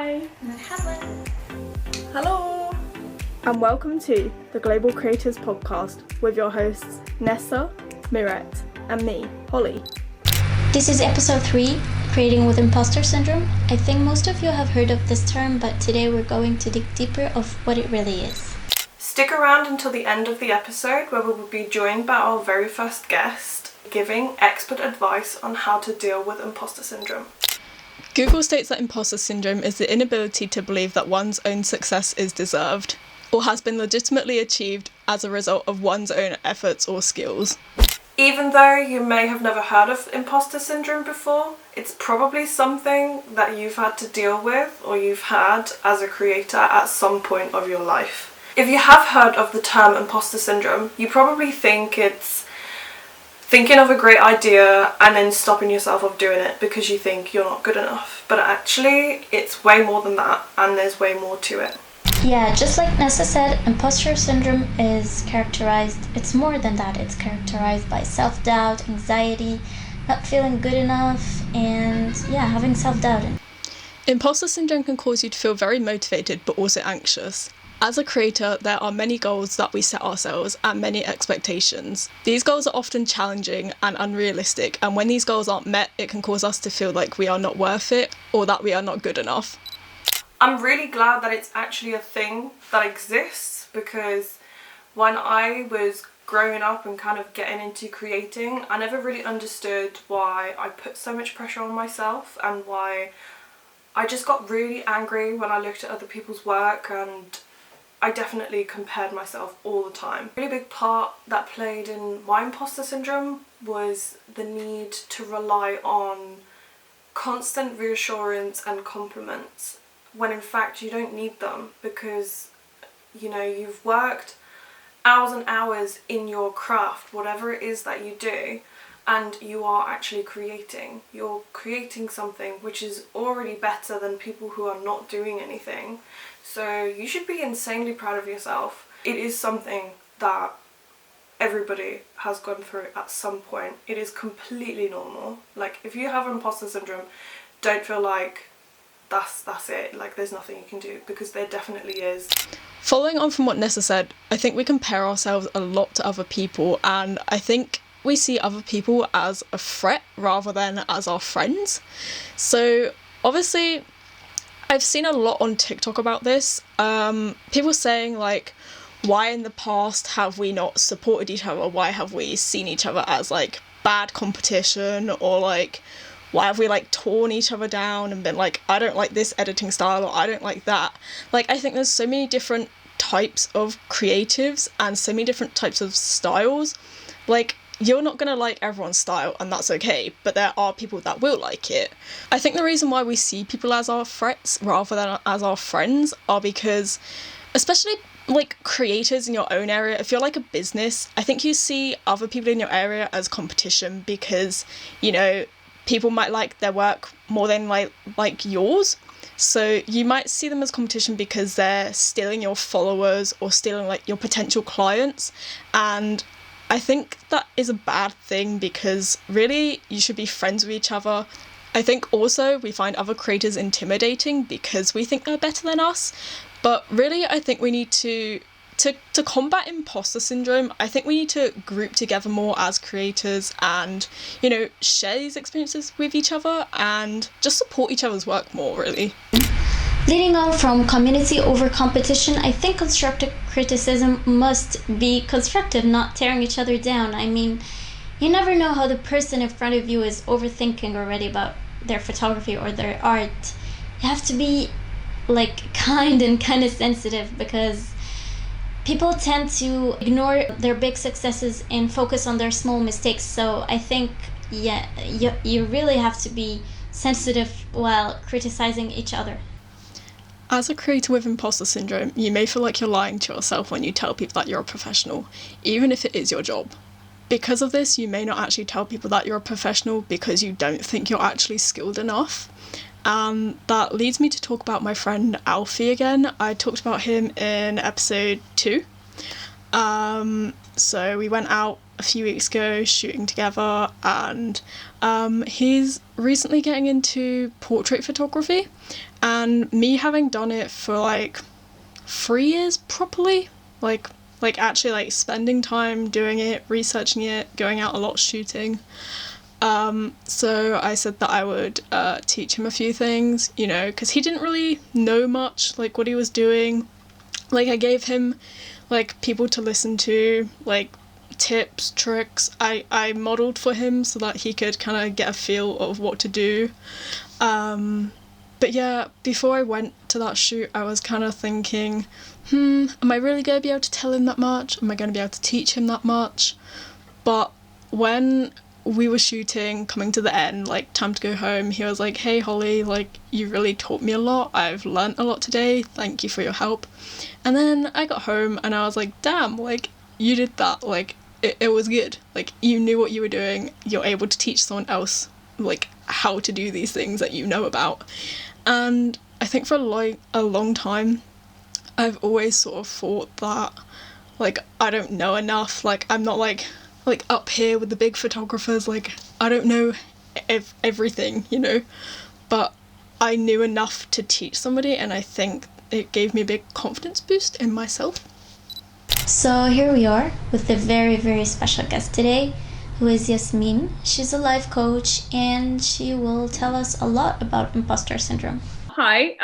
Hi. Marhaba. Hello. And welcome to the Global Creators Podcast with your hosts Nessa, Mirette, and me, Holly. This is episode 3, Creating with Imposter Syndrome. I think most of you have heard of this term, but today we're going to dig deeper of what it really is. Stick around until the end of the episode where we will be joined by our very first guest, giving expert advice on how to deal with imposter syndrome. Google states that imposter syndrome is the inability to believe that one's own success is deserved, or has been legitimately achieved as a result of one's own efforts or skills. Even though you may have never heard of imposter syndrome before, it's probably something that you've had to deal with or you've had as a creator at some point of your life. If you have heard of the term imposter syndrome, you probably think it's thinking of a great idea and then stopping yourself of doing it because you think you're not good enough. But actually, it's way more than that, and there's way more to it. Yeah, just like Nessa said, imposter syndrome is characterized, it's more than that, it's characterized by self-doubt, anxiety, not feeling good enough, and having self-doubt. Imposter syndrome can cause you to feel very motivated but also anxious. As a creator, there are many goals that we set ourselves and many expectations. These goals are often challenging and unrealistic, and when these goals aren't met, it can cause us to feel like we are not worth it or that we are not good enough. I'm really glad that it's actually a thing that exists, because when I was growing up and kind of getting into creating, I never really understood why I put so much pressure on myself and why I just got really angry when I looked at other people's work, and I definitely compared myself all the time. A really big part that played in my imposter syndrome was the need to rely on constant reassurance and compliments, when in fact you don't need them, because you've worked hours and hours in your craft, whatever it is that you do, and you are actually creating. You're creating something which is already better than people who are not doing anything. So you should be insanely proud of yourself. It is something that everybody has gone through at some point. It is completely normal. Like, if you have imposter syndrome, don't feel like that's it, like there's nothing you can do, because there definitely is. Following on from what Nessa said, I think we compare ourselves a lot to other people, and I think we see other people as a threat rather than as our friends. So obviously I've seen a lot on TikTok about this, people saying like, why in the past have we not supported each other? Why have we seen each other as like bad competition, or like why have we like torn each other down and been like, I don't like this editing style or I don't like that. Like, I think there's so many different types of creatives and so many different types of styles. Like, you're not going to like everyone's style, and that's okay, but there are people that will like it. I think the reason why we see people as our threats rather than as our friends are because, especially like creators in your own area, if you're like a business, I think you see other people in your area as competition, because people might like their work more than like yours. So you might see them as competition because they're stealing your followers or stealing like your potential clients. And I think that is a bad thing, because really you should be friends with each other. I think also we find other creators intimidating because we think they're better than us. But really, I think we need to combat imposter syndrome, I think we need to group together more as creators and, share these experiences with each other and just support each other's work more, really. Leading on from community over competition, I think constructive criticism must be constructive, not tearing each other down. I mean, you never know how the person in front of you is overthinking already about their photography or their art. You have to be like kind and kind of sensitive, because people tend to ignore their big successes and focus on their small mistakes. So I think, you really have to be sensitive while criticizing each other. As a creator with imposter syndrome, you may feel like you're lying to yourself when you tell people that you're a professional, even if it is your job. Because of this, you may not actually tell people that you're a professional because you don't think you're actually skilled enough. That leads me to talk about my friend Alfie again. I talked about him in episode 2. So we went out a few weeks ago shooting together, and he's recently getting into portrait photography, and me having done it for like 3 years properly, like actually like spending time doing it, researching it, going out a lot shooting. So I said that I would teach him a few things, you know, because he didn't really know much, like what he was doing. Like I gave him like people to listen to, like tips, tricks. I modeled for him so that he could kind of get a feel of what to do. But yeah, before I went to that shoot, I was kind of thinking, am I really going to be able to tell him that much? Am I going to be able to teach him that much? But when we were shooting, coming to the end, like time to go home, he was like, hey Holly, like you really taught me a lot. I've learnt a lot today. Thank you for your help. And then I got home and I was like, damn, like you did that. Like it was good. Like you knew what you were doing. You're able to teach someone else like how to do these things that you know about. And I think for a long time, I've always sort of thought that like I don't know enough. Like I'm not like up here with the big photographers, like I don't know everything, you know, but I knew enough to teach somebody, and I think it gave me a big confidence boost in myself. So here we are with a very, very special guest today, who is Yasmine. She's a life coach, and she will tell us a lot about imposter syndrome. Hi,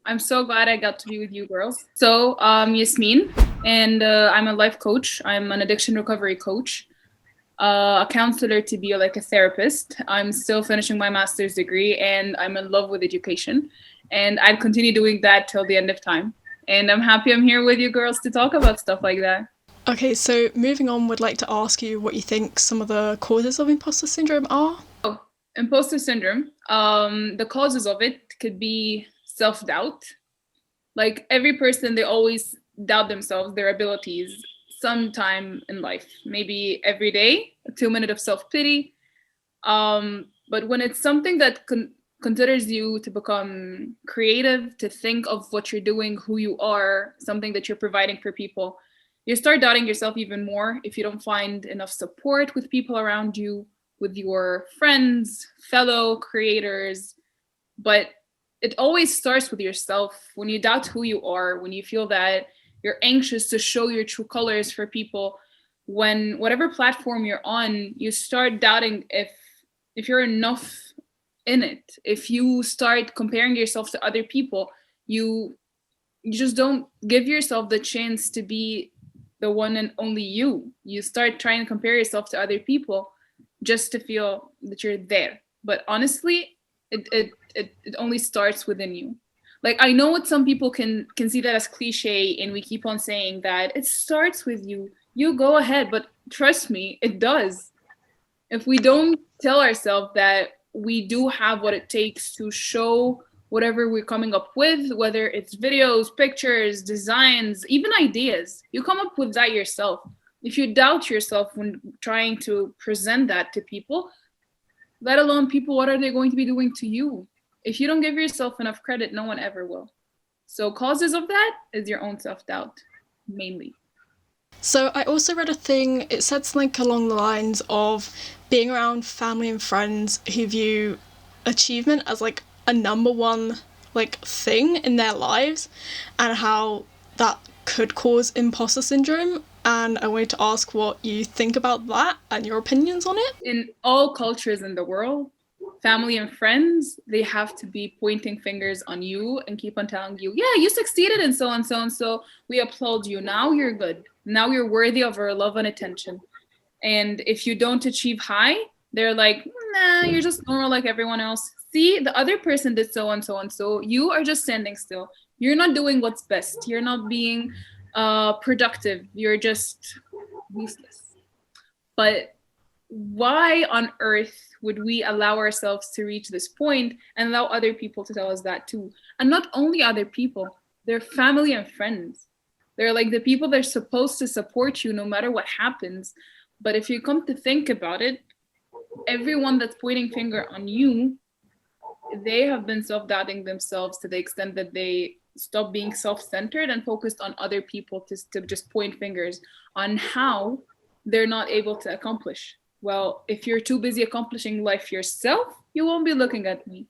I'm so glad I got to be with you girls. So I'm Yasmine, and I'm a life coach. I'm an addiction recovery coach, a counselor to be like a therapist. I'm still finishing my master's degree, and I'm in love with education. And I'd continue doing that till the end of time. And I'm happy I'm here with you girls to talk about stuff like that. Okay, so moving on, would like to ask you what you think some of the causes of imposter syndrome are. Imposter syndrome, the causes of it could be self-doubt. Like every person, they always doubt themselves, their abilities sometime in life, maybe every day, 2 minutes of self-pity. But when it's something that considers you to become creative, to think of what you're doing, who you are, something that you're providing for people, you start doubting yourself even more if you don't find enough support with people around you, with your friends, fellow creators. But it always starts with yourself. When you doubt who you are, when you feel that you're anxious to show your true colors for people, when whatever platform you're on, you start doubting if you're enough in it. If you start comparing yourself to other people, you just don't give yourself the chance to be the one and only you. You start trying to compare yourself to other people just to feel that you're there. But honestly, it only starts within you. Like I know what some people can see that as cliche, and we keep on saying that it starts with you. You go ahead, but trust me, it does. If we don't tell ourselves that we do have what it takes to show whatever we're coming up with, whether it's videos, pictures, designs, even ideas, you come up with that yourself. If you doubt yourself when trying to present that to people, let alone people, what are they going to be doing to you? If you don't give yourself enough credit, no one ever will. So causes of that is your own self-doubt, mainly. So I also read a thing, it said something along the lines of being around family and friends who view achievement as like a number one like thing in their lives, and how that could cause imposter syndrome. And I wanted to ask what you think about that and your opinions on it. In all cultures in the world, family and friends, they have to be pointing fingers on you and keep on telling you, yeah, you succeeded and so and so and so. We applaud you. Now you're good. Now you're worthy of our love and attention. And if you don't achieve high, they're like, nah, you're just normal like everyone else. See, the other person did so and so and so. You are just standing still. You're not doing what's best. You're not being productive. You're just useless. But why on earth would we allow ourselves to reach this point and allow other people to tell us that too? And not only other people, their family and friends. They're like the people that are supposed to support you no matter what happens. But if you come to think about it, everyone that's pointing finger on you, they have been self-doubting themselves to the extent that they stop being self-centered and focused on other people to just point fingers on how they're not able to accomplish. Well, if you're too busy accomplishing life yourself, you won't be looking at me.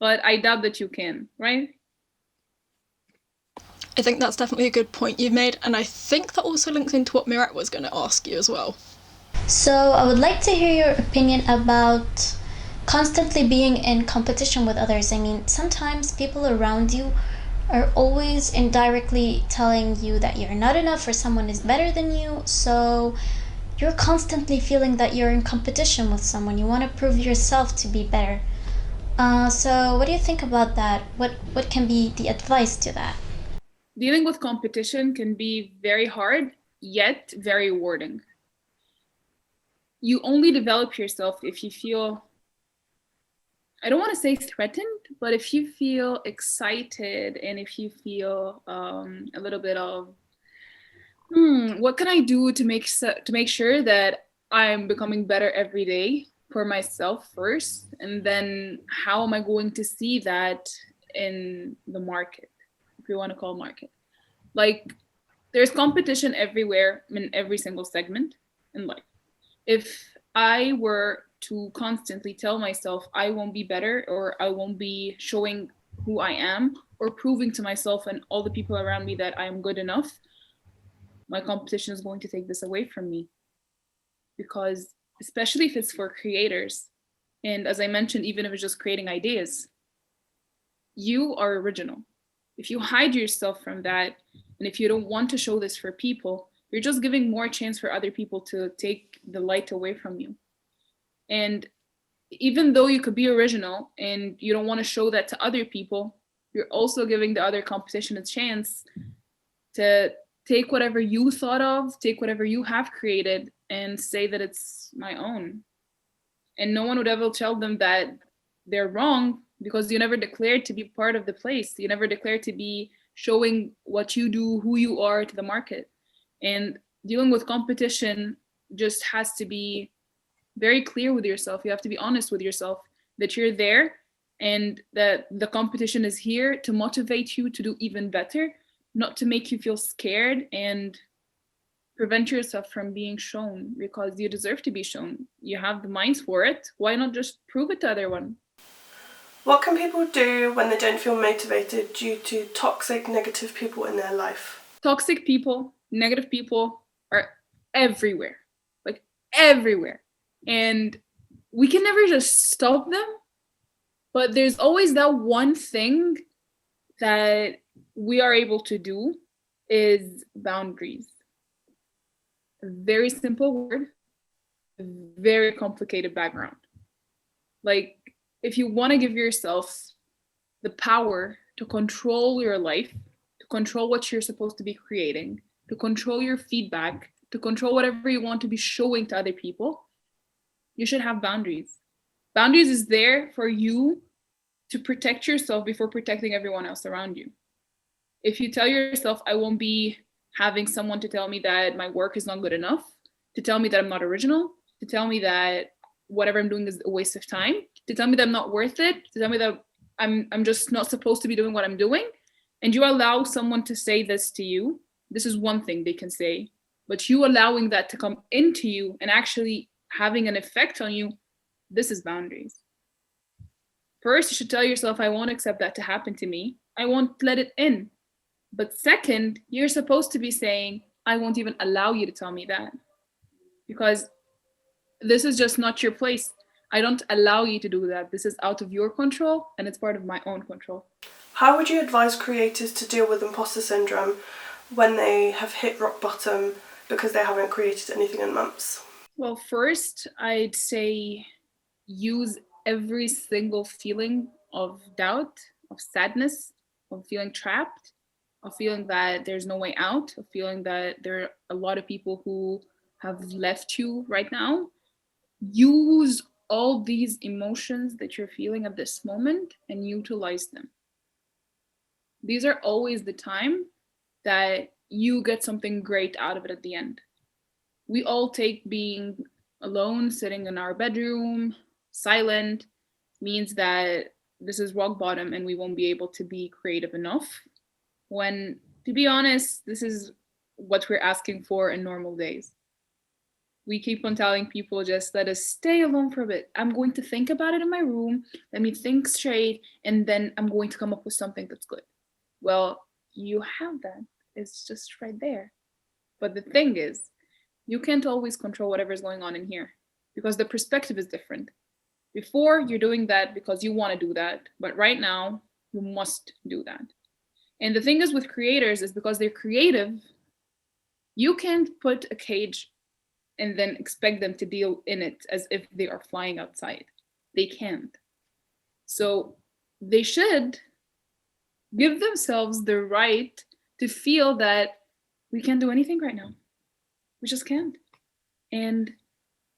But I doubt that you can, right? I think that's definitely a good point you've made, and I think that also links into what Mirette was going to ask you as well. So I would like to hear your opinion about constantly being in competition with others. I mean, sometimes people around you are always indirectly telling you that you're not enough or someone is better than you. So you're constantly feeling that you're in competition with someone. You want to prove yourself to be better. So what do you think about that? What can be the advice to that? Dealing with competition can be very hard, yet very rewarding. You only develop yourself if you feel, I don't want to say threatened, but if you feel excited and if you feel a little bit of, what can I do to make sure that I'm becoming better every day for myself first, and then how am I going to see that in the market, if you want to call market? Like, there's competition everywhere in every single segment in life. If I were to constantly tell myself I won't be better, or I won't be showing who I am, or proving to myself and all the people around me that I am good enough, my competition is going to take this away from me. Because especially if it's for creators, and as I mentioned, even if it's just creating ideas, you are original. If you hide yourself from that, and if you don't want to show this for people, you're just giving more chance for other people to take the light away from you. And even though you could be original and you don't want to show that to other people, you're also giving the other competition a chance to take whatever you thought of, take whatever you have created, and say that it's my own. And no one would ever tell them that they're wrong, because you never declared to be part of the place. You never declared to be showing what you do, who you are to the market. And dealing with competition just has to be very clear with yourself. You have to be honest with yourself that you're there, and that the competition is here to motivate you to do even better, not to make you feel scared and prevent yourself from being shown, because you deserve to be shown. You have the minds for it. Why not just prove it to everyone? What can people do when they don't feel motivated due to toxic, negative people in their life? Toxic people, negative people are everywhere, like everywhere. And we can never just stop them, but there's always that one thing that we are able to do, is boundaries. A very simple word, a very complicated background. Like, if you want to give yourself the power to control your life, to control what you're supposed to be creating, to control your feedback, to control whatever you want to be showing to other people, you should have boundaries. Boundaries is there for you to protect yourself before protecting everyone else around you. If you tell yourself, I won't be having someone to tell me that my work is not good enough, to tell me that I'm not original, to tell me that whatever I'm doing is a waste of time, to tell me that I'm not worth it, to tell me that I'm just not supposed to be doing what I'm doing, and you allow someone to say this to you, this is one thing they can say. But you allowing that to come into you and actually having an effect on you, this is boundaries. First, you should tell yourself, I won't accept that to happen to me. I won't let it in. But second, you're supposed to be saying, I won't even allow you to tell me that, because this is just not your place. I don't allow you to do that. This is out of your control, and it's part of my own control. How would you advise creators to deal with imposter syndrome when they have hit rock bottom because they haven't created anything in months? Well, first, I'd say use every single feeling of doubt, of sadness, of feeling trapped, of feeling that there's no way out, of feeling that there are a lot of people who have left you right now. Use all these emotions that you're feeling at this moment and utilize them. These are always the time that you get something great out of it at the end. We all take being alone, sitting in our bedroom, silent, means that this is rock bottom and we won't be able to be creative enough. When, to be honest, this is what we're asking for in normal days. We keep on telling people, just let us stay alone for a bit. I'm going to think about it in my room. Let me think straight, and then I'm going to come up with something that's good. Well, you have that. It's just right there. But the thing is, you can't always control whatever's going on in here because the perspective is different. Before, you're doing that because you want to do that, but right now, you must do that. And the thing is with creators is because they're creative, you can't put a cage and then expect them to deal in it as if they are flying outside. They can't. So they should give themselves the right to feel that we can't do anything right now. We just can't. And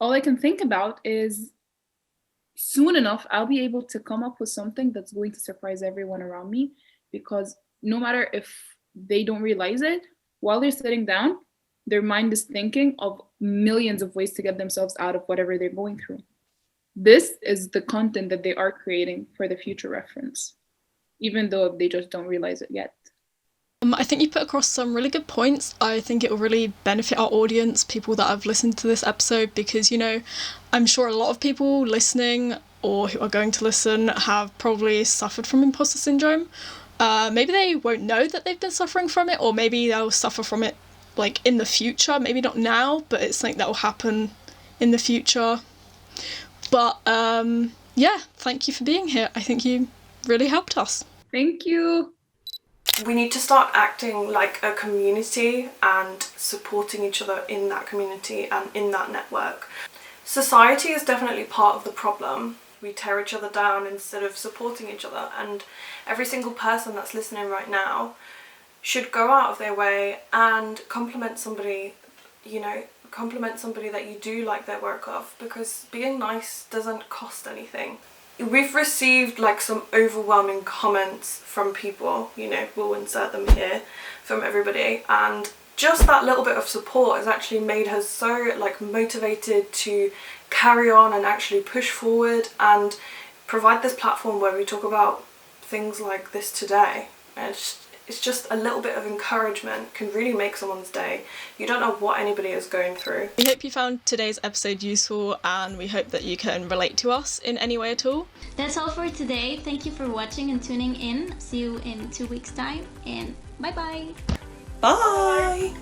all I can think about is soon enough, I'll be able to come up with something that's going to surprise everyone around me, because no matter if they don't realize it, while they're sitting down, their mind is thinking of millions of ways to get themselves out of whatever they're going through. This is the content that they are creating for the future reference, even though they just don't realize it yet. I think you put across some really good points. I think it will really benefit our audience, people that have listened to this episode, because, I'm sure a lot of people listening or who are going to listen have probably suffered from imposter syndrome. Maybe they won't know that they've been suffering from it, or maybe they'll suffer from it like in the future, maybe not now, but it's something that will happen in the future. But yeah, thank you for being here. I think you really helped us. Thank you. We need to start acting like a community and supporting each other in that community and in that network. Society is definitely part of the problem. We tear each other down instead of supporting each other, and every single person that's listening right now should go out of their way and compliment somebody, compliment somebody that you do like their work of, because being nice doesn't cost anything. We've received some overwhelming comments from people, we'll insert them here, from everybody, and just that little bit of support has actually made us so motivated to carry on and actually push forward and provide this platform where we talk about things like this today. And it's just a little bit of encouragement can really make someone's day. You don't know what anybody is going through. We hope you found today's episode useful, and we hope that you can relate to us in any way at all. That's all for today. Thank you for watching and tuning in. See you in 2 weeks' time, and bye-bye. Bye!